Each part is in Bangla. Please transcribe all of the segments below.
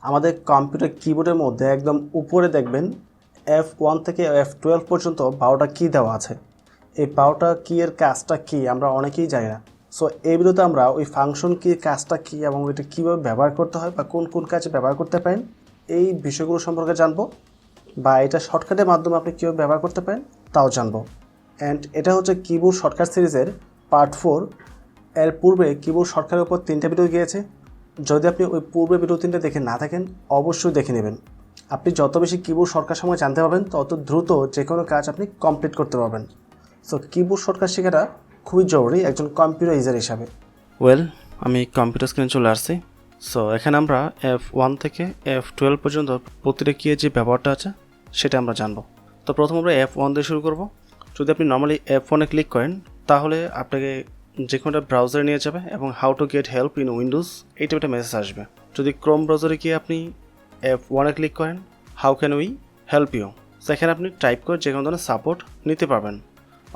আমাদের কম্পিউটার কিবোর্ডের মধ্যে একদম উপরে দেখবেন F1 থেকে F12 পর্যন্ত 12টা কি দেওয়া আছে। এই 12টা কি এর কাজটা কি আমরা অনেকেই জানি না। সো এই ভিডিওতে আমরা ওই ফাংশন কির কাজটা কি এবং এটা কীভাবে ব্যবহার করতে হয় বা কোন কোন কাজে ব্যবহার করতে পারেন এই বিষয়গুলো সম্পর্কে জানবো, বা এটা শর্টকাটের মাধ্যমে আপনি কীভাবে ব্যবহার করতে পারেন তাও জানবো। অ্যান্ড এটা হচ্ছে কিবোর্ড শর্টকাট সিরিজের পার্ট 4। এর পূর্বে কিবোর্ড শর্টকাটের উপর 3টা ভিডিও গিয়েছে। যদি আপনি ওই পূর্বে ভিডিও 3টা দেখে না থাকেন অবশ্যই দেখে নেবেন। আপনি যত বেশি কিবোর্ড শর্টকাট সময় জানতে পারবেন তত দ্রুত যে কোনো কাজ আপনি কমপ্লিট করতে পারবেন। সো কিবোর্ড শর্টকাট শেখাটা খুবই জরুরি একজন কম্পিউটার ইউজার হিসাবে। আমি কম্পিউটার স্ক্রিনে চলে আসছি। সো এখানে আমরা F1 থেকে F12 পর্যন্ত প্রতিটা কি যে ব্যবহারটা আছে সেটা আমরা জানবো। তো প্রথম আমরা F1 দিয়ে শুরু করব। যদি আপনি নর্মালি F1-এ ক্লিক করেন তাহলে আপনাকে যে কোনো একটা ব্রাউজারে নিয়ে যাবে এবং how to get help in Windows এই টাইপের মেসেজ আসবে। যদি ক্রোম ব্রাউজারে গিয়ে আপনি F1-এ ক্লিক করেন how can we help you, সেখানে আপনি টাইপ করে যে কোনো ধরনের সাপোর্ট নিতে পারবেন।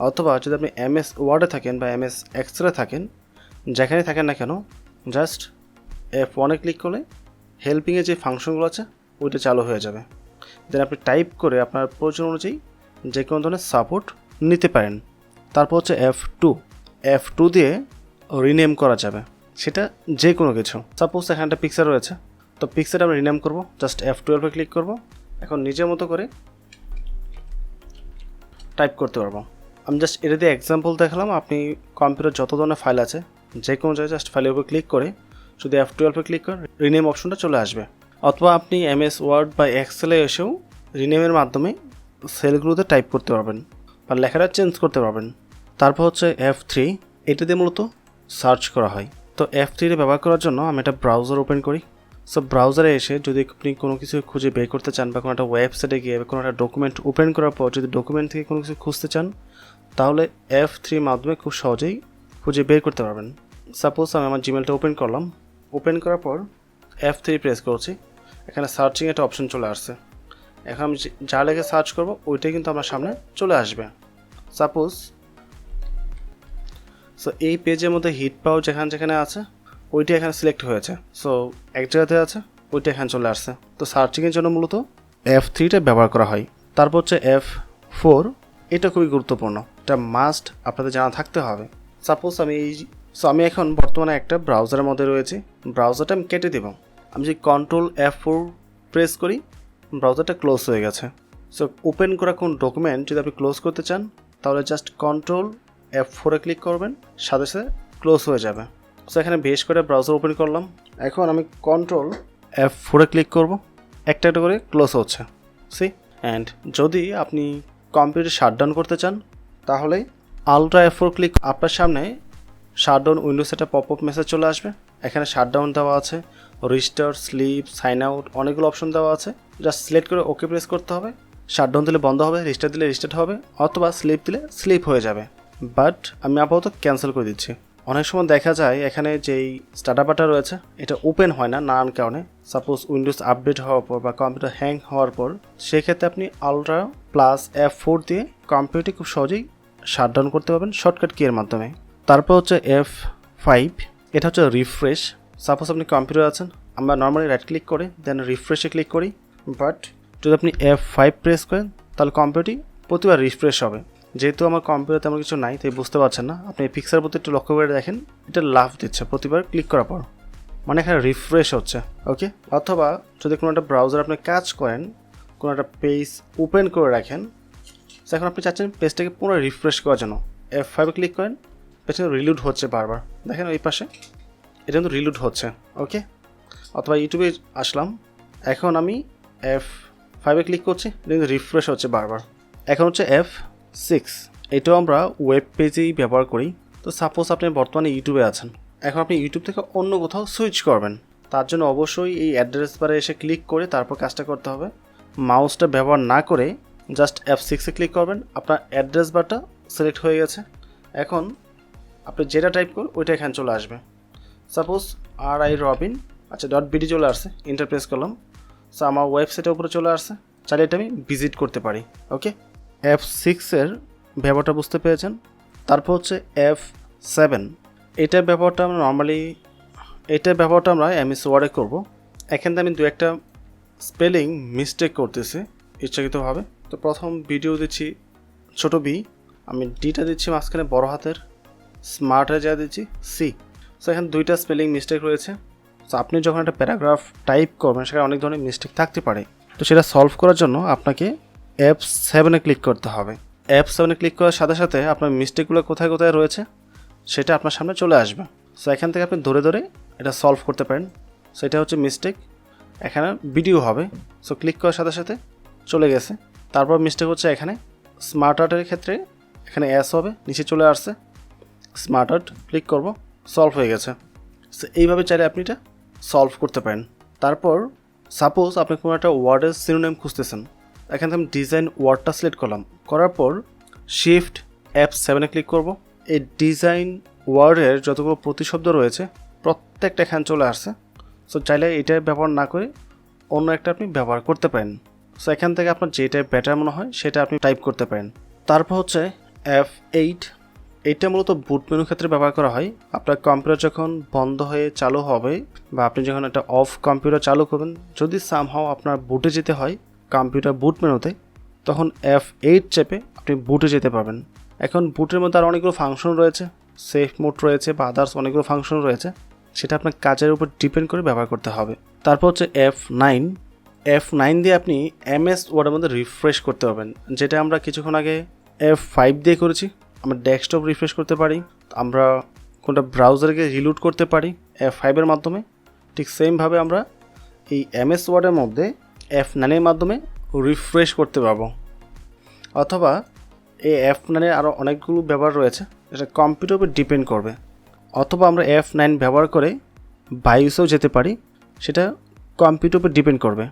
অথবা যদি আপনি MS ওয়ার্ডে থাকেন বা MS এক্সেলে থাকেন, যেখানে থাকেন না কেন জাস্ট F1-এ ক্লিক করলে হেল্পিংয়ে যে ফাংশনগুলো আছে ওইটা চালু হয়ে যাবে। দেন আপনি টাইপ করে আপনার প্রয়োজন অনুযায়ী যে কোনো ধরনের সাপোর্ট নিতে পারেন। তারপর হচ্ছে F2 দিয়ে রিনেম করা যাবে, সেটা যে কোনো কিছু। সাপোজ এখানে একটা পিকচার রয়েছে, তো পিকচারটা আমরা রিনেম করবো, জাস্ট F12-এ ক্লিক করব। এখন নিজের মতো করে টাইপ করতে পারবো। আমি জাস্ট এটা দিয়ে এক্সাম্পল দেখালাম। আপনি কম্পিউটার যত ধরনের ফাইল আছে যে কোনো জায়গায় জাস্ট ফাইলের উপর ক্লিক করে যদি F12-এ ক্লিক করেন রিনেম অপশনটা চলে আসবে। অথবা আপনি MS ওয়ার্ড বা এক্সেলে এসেও রিনেমের মাধ্যমে সেলগুলোতে টাইপ করতে পারবেন বা লেখাটা চেঞ্জ করতে পারবেন। তারপর হচ্ছে F3, এটা দিয়ে মূলত সার্চ করা হয়। তো F3 ব্যবহার করার জন্য আমি একটা ব্রাউজার ওপেন করি। সো ব্রাউজারে এসে যদি আপনি কোনো কিছু খুঁজে বের করতে চান বা কোনো একটা ওয়েবসাইটে গিয়ে কোনো একটা ডকুমেন্ট ওপেন করার পর যদি ডকুমেন্ট থেকে কোনো কিছু খুঁজতে চান তাহলে F3 মাধ্যমে খুব সহজেই খুঁজে বের করতে পারবেন। সাপোজ আমি আমার জিমেলটা ওপেন করলাম, ওপেন করার পর F3 প্রেস করছি, এখানে সার্চিং একটা অপশন চলে আসছে। এখন আমি যা লেগে সার্চ করব ওইটাই কিন্তু আমার সামনে চলে আসবে। সাপোজ সো এই পেজের মধ্যে হিট পাও যেখানে আছে ওইটা এখানে সিলেক্ট হয়েছে, সো এক জায়গাতে আছে ওইটা এখানে চলে আসছে। তো সার্চিংয়ের জন্য মূলত F3টা ব্যবহার করা হয়। তারপর হচ্ছে F4, এটা খুবই গুরুত্বপূর্ণ, এটা মাস্ট আপনাদের জানা থাকতে হবে। সাপোজ আমি এখন বর্তমানে একটা ব্রাউজারের মধ্যে রয়েছি, ব্রাউজারটা আমি কেটে দেব। আমি যদি Ctrl F4 প্রেস করি ব্রাউজারটা ক্লোজ হয়ে গেছে। সো ওপেন করা কোন ডকুমেন্ট যদি আপনি ক্লোজ করতে চান তাহলে জাস্ট Ctrl F4-এ ক্লিক করবেন, সাথে সাথে ক্লোজ হয়ে যাবে। সো এখানে বেশ করে ব্রাউজার ওপেন করলাম, এখন আমি Ctrl F4-এ ক্লিক করব, একটা একটা করে ক্লোজ হচ্ছে। অ্যান্ড যদি আপনি কম্পিউটার শাটডাউন করতে চান তাহলে Alt F4 ক্লিক, আপনার সামনে শাটডাউন উইন্ডোজ একটা পপ আপ মেসেজ চলে আসবে। এখানে শাটডাউন দেওয়া আছে, রিস্টার্ট, স্লিপ, সাইন আউট, অনেকগুলো অপশন দেওয়া আছে। জাস্ট সিলেক্ট করে ওকে প্রেস করতে হবে। শাটডাউন দিলে বন্ধ হবে, রিস্টার্ট দিলে রিস্টার্ট হবে, অথবা স্লিপ দিলে স্লিপ হয়ে যাবে। বাট আমি আপাতত ক্যান্সেল করে দিচ্ছি। অনেক সময় দেখা যায় এখানে যেই স্টার্টআপটা রয়েছে এটা ওপেন হয় না নানান কারণে, সাপোজ উইন্ডোজ আপডেট হওয়ার পর বা কম্পিউটার হ্যাং হওয়ার পর, সেক্ষেত্রে আপনি Alt+F4 দিয়ে কম্পিউটারটি খুব সহজেই শাটডাউন করতে পারবেন শর্টকাট কি এর মাধ্যমে। তারপর হচ্ছে F5, এটা হচ্ছে রিফ্রেশ। সাপোজ আপনি কম্পিউটার আছেন, আমরা নর্মালি রাইট ক্লিক করে দেন রিফ্রেশে ক্লিক করি, বাট যদি আপনি F5 প্রেস করেন তাহলে কম্পিউটারটি প্রতিবার রিফ্রেশ হবে। যেহেতু আমার কম্পিউটার তেমন কিছু নাই তাই বুঝতে পারছেন না, আপনি পিক্সার প্রতি একটু লক্ষ্য করে দেখেন, এটা লাফ দিচ্ছে প্রতিবার ক্লিক করার পর, মানে এখানে রিফ্রেশ হচ্ছে। ওকে, অথবা যদি কোনো একটা ব্রাউজার আপনি কাজ করেন, কোনো একটা পেজ ওপেন করে রাখেন, এখন আপনি চাচ্ছেন পেজটাকে পুরো রিফ্রেশ করার জন্য F5-এ ক্লিক করেন, পেছনে রিলোড হচ্ছে বারবার, দেখেন ওই পাশে এটা কিন্তু রিলোড হচ্ছে। ওকে, অথবা ইউটিউবে আসলাম, এখন আমি F5-এ ক্লিক করছি, এটা কিন্তু রিফ্রেশ হচ্ছে বারবার। এখন হচ্ছে F6, এটাও আমরা ওয়েব পেজেই ব্যবহার করি। তো সাপোজ আপনি বর্তমানে ইউটিউবে আছেন, এখন আপনি ইউটিউব থেকে অন্য কোথাও সুইচ করবেন, তার জন্য অবশ্যই এই অ্যাড্রেস বারে এসে ক্লিক করে তারপর কাজটা করতে হবে। মাউসটা ব্যবহার না করে জাস্ট F6-এ ক্লিক করবেন, আপনার অ্যাড্রেস বারটা সিলেক্ট হয়ে গেছে। এখন আপনি যেটা টাইপ করুন ওইটা এখানে চলে আসবে। সাপোজ RI রবিন, আচ্ছা .bd চলে আসছে, এন্টার প্রেস করলাম। সো আমার ওয়েবসাইটের উপরে চলে আসছে, চাইলে এটা আমি ভিজিট করতে পারি। ওকে, F6-এর ব্যবহারটা বুঝতে পেরেছেন। তারপর হচ্ছে F7, এটার ব্যবহারটা আমরা MS ওয়ার্ডে করব। এখান থেকে আমি দু একটা স্পেলিং মিস্টেক করতেছি ইচ্ছাকৃতভাবে। তো প্রথম ভিডিও দিচ্ছি ছোট বি, আমি ডিটা দিচ্ছি মাঝখানে বড় হাতের, স্মার্টে যা দিচ্ছি সি। সো এখানে দুইটা স্পেলিং মিস্টেক রয়েছে। সো আপনি যখন একটা প্যারাগ্রাফ টাইপ করবেন সেখানে অনেক ধরনের মিস্টেক থাকতে পারে। তো সেটা সলভ করার জন্য আপনাকে F7 ক্লিক করতে হবে। F7 ক্লিক করার সাথে সাথে আপনার মিস্টেকগুলো কোথায় কোথায় রয়েছে সেটা আপনার সামনে চলে আসবে। সো এখান থেকে আপনি ধরে ধরে এটা সলভ করতে পারেন। সো এটা হচ্ছে মিস্টেক, এখানে ভিডিও হবে। সো ক্লিক করার সাথে সাথে চলে গেছে। তারপর মিস্টেক হচ্ছে এখানে স্মার্ট আর্টের ক্ষেত্রে এখানে এস হবে, নিচে চলে আসছে, স্মার্ট আর্ট ক্লিক করব, সলভ হয়ে গেছে। সো এইভাবে চাইলে আপনি এটা সলভ করতে পারেন। তারপর সাপোজ আপনি কোনো একটা ওয়ার্ডের সিনোনিম খুঁজতেছেন, এখান থেকে আমি ডিজাইন ওয়ার্ডটা সিলেক্ট করলাম, করার পর শিফট F7 ক্লিক করব। এই ডিজাইন ওয়ার্ডের যতগুলো প্রতিশব্দ রয়েছে প্রত্যেকটা এখানে চলে আসছে। সো চাইলে এটা ব্যবহার না করে অন্য একটা আপনি ব্যবহার করতে পারেন। সো এখান থেকে আপনার যেটা বেটার মনে হয় সেটা আপনি টাইপ করতে পারেন। তারপর হচ্ছে F8, এইটা মূলত বুট মেনু ক্ষেত্রে ব্যবহার করা হয়। আপনার কম্পিউটার যখন বন্ধ হয়ে চালু হবে বা আপনি যখন একটা অফ কম্পিউটার চালু করবেন, যদি সামহাও আপনার বুটে যেতে হয় কম্পিউটার বুট মেনুতে, তখন F8 চেপে আপনি বুটে যেতে পারবেন। এখন বুটের মধ্যে আর অনেকগুলো ফাংশন রয়েছে, সেফ মোড রয়েছে বা আদার্স অনেকগুলো ফাংশন রয়েছে, সেটা আপনার কাজের উপর ডিপেন্ড করে ব্যবহার করতে হবে। তারপর হচ্ছে F9 দিয়ে আপনি MS ওয়ার্ডের মধ্যে রিফ্রেশ করতে পারবেন, যেটা আমরা কিছুক্ষণ আগে F5 দিয়ে করেছি। আমরা ডেস্কটপ রিফ্রেশ করতে পারি, আমরা কোনটা ব্রাউজারকে রিলোড করতে পারি F5 এর মাধ্যমে। ঠিক সেমভাবে আমরা এই MS ওয়ার্ডের মধ্যে F9 এর মাধ্যমে রিফ্রেশ করতে পারবো। অথবা এই F9 এর আরও অনেকগুলো ব্যবহার রয়েছে, এটা কম্পিউটার উপর ডিপেন্ড করবে। অথবা আমরা F9 ব্যবহার করে বায়োসেও যেতে পারি, সেটা কম্পিউটার উপর ডিপেন্ড করবে।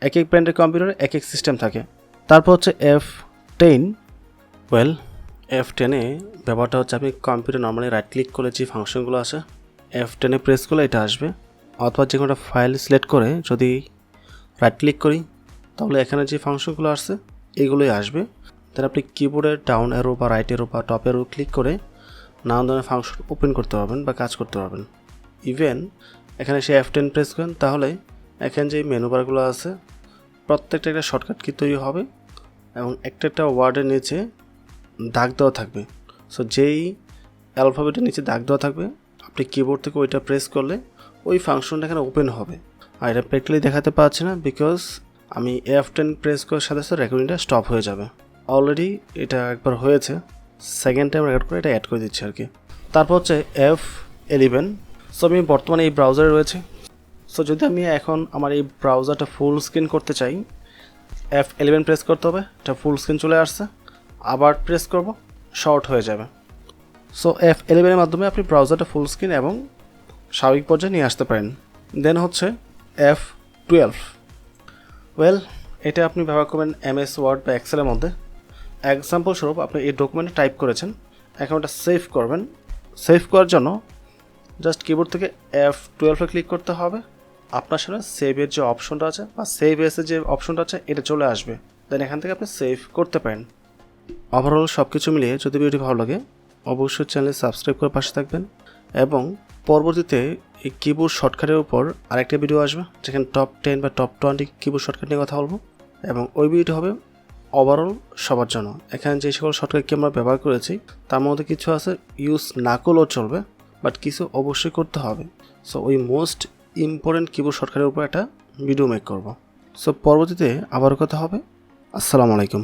এক এক ব্র্যান্ডের কম্পিউটারে এক এক সিস্টেম থাকে। তারপর হচ্ছে F10। F10 ব্যবহারটা হচ্ছে আপনি কম্পিউটার নর্মালি রাইট ক্লিক করলে যে ফাংশনগুলো আসে F10 প্রেস করলে এটা আসবে। অথবা যে কোনো ফাইল সিলেক্ট করে যদি রাইট ক্লিক করি তাহলে এখানে যে ফাংশনগুলো আসছে এগুলোই আসবে। তাহলে আপনি কিবোর্ডের ডাউন অ্যারো বা রাইট অ্যারো বা টপ অ্যারো ক্লিক করে নানান ধরনের ফাংশন ওপেন করতে পারবেন বা কাজ করতে পারবেন। ইভেন এখানে সে F10 প্রেস করেন তাহলে এখানে যে মেনু বারগুলো আছে প্রত্যেকটা একটা শর্টকাট কি তৈরি হবে এবং একটা একটা ওয়ার্ডের নিচে দাগ দেওয়া থাকবে। সো যেই অ্যালফাবেটের নিচে দাগ দেওয়া থাকবে আপনি কিবোর্ড থেকে ওইটা প্রেস করলে ওই ফাংশনটা এখানে ওপেন হবে। আর এটা প্র্যাকটিক্যালি দেখাতে পারছি না বিকজ আমি F10 প্রেস করার সাথে সাথে রেকর্ডিংটা স্টপ হয়ে যাবে। অলরেডি এটা একবার হয়েছে, সেকেন্ড টাইম রেকর্ড করে এটা অ্যাড করে দিচ্ছি আর কি। তারপর হচ্ছে F11। সো আমি বর্তমানে এই ব্রাউজারে রয়েছে। সো যদি আমি এখন আমার এই ব্রাউজারটা ফুল স্ক্রিন করতে চাই, F11 প্রেস করতে হবে, এটা ফুল স্ক্রিন চলে আসছে, আবার প্রেস করব, শর্ট হয়ে যাবে। সো F11 এর মাধ্যমে আপনি ব্রাউজারটা ফুল স্ক্রিন এবং স্বাভাবিক পর্যায়ে নিয়ে আসতে পারেন। দেন হচ্ছে F12। এটা আপনি ব্যবহার করবেন MS ওয়ার্ড বা এক্সেলের মধ্যে। এক্সাম্পল স্বরূপ আপনি এই ডকুমেন্টে টাইপ করেছেন, এখন ওটা সেভ করবেন। সেভ করার জন্য জাস্ট কিবোর্ড থেকে F12 ক্লিক করতে হবে। আপনার সামনে সেভের যে অপশনটা আছে বা সেভ এসে যে অপশনটা আছে এটা চলে আসবে। দেন এখান থেকে আপনি সেভ করতে পারেন। ওভারঅল সব কিছু মিলিয়ে যদি ভিডিওটি ভালো লাগে অবশ্যই চ্যানেল সাবস্ক্রাইব করে পাশে থাকবেন এবং পরবর্তীতে এই কিবোর্ড শর্টকাটের উপর আরেকটা ভিডিও আসবে যেখানে টপ 10 বা টপ 20 কিবোর্ড শর্টকাট নিয়ে কথা বলবো এবং ওই ভিডিওটি হবে ওভারঅল সবার জন্য। এখানে যে সকল শর্টকাট কি আমরা ব্যবহার করেছি তার মধ্যে কিছু আছে ইউজ না করলেও চলবে, বাট কিছু অবশ্যই করতে হবে। সো ওই মোস্ট ইম্পর্টেন্ট কিবোর্ড শর্টকাটের উপর একটা ভিডিও মেক করব। সো পরবর্তীতে আবারও কথা হবে। আসসালামু আলাইকুম।